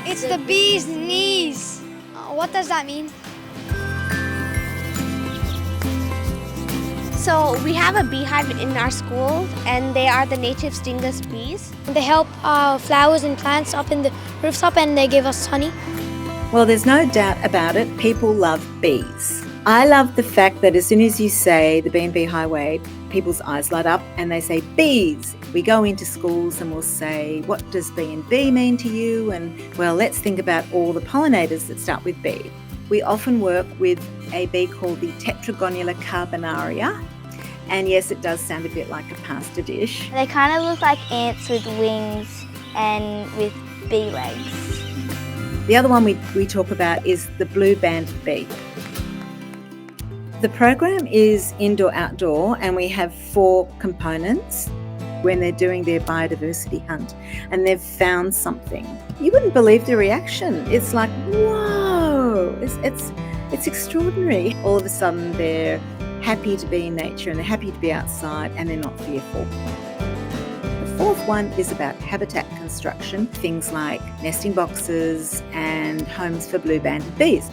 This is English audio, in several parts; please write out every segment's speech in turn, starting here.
It's the bee's knees. What does that mean? So we have a beehive in our school, and they are the native stingless bees. They help flowers and plants up in the rooftop, and they give us honey. Well, there's no doubt about it, people love bees. I love the fact that as soon as you say the B&B Highway, people's eyes light up and they say bees. We go into schools and we'll say, what does B&B mean to you? And well, let's think about all the pollinators that start with B. We often work with a bee called the Tetragonula carbonaria. And yes, it does sound a bit like a pasta dish. They kind of look like ants with wings and with bee legs. The other one we talk about is the blue-banded bee. The program is indoor-outdoor, and we have 4 components when they're doing their biodiversity hunt and they've found something. You wouldn't believe the reaction. It's like, whoa, it's extraordinary. All of a sudden they're happy to be in nature and they're happy to be outside and they're not fearful. The 4th one is about habitat construction, things like nesting boxes and homes for blue-banded bees.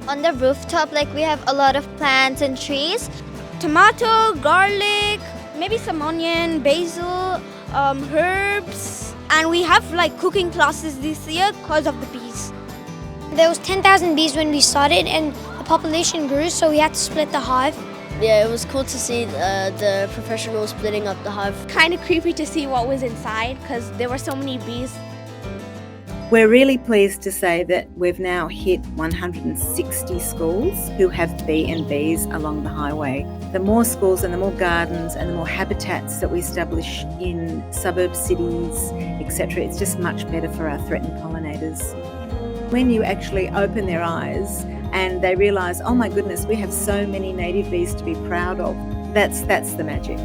On the rooftop, we have a lot of plants and trees. Tomato, garlic, maybe some onion, basil, herbs. And we have cooking classes this year because of the bees. There was 10,000 bees when we started, and the population grew, so we had to split the hive. Yeah, it was cool to see the professionals splitting up the hive. Kind of creepy to see what was inside because there were so many bees. We're really pleased to say that we've now hit 160 schools who have B&Bs along the highway. The more schools and the more gardens and the more habitats that we establish in suburb cities, etc., it's just much better for our threatened pollinators. When you actually open their eyes and they realise, oh my goodness, we have so many native bees to be proud of, that's the magic.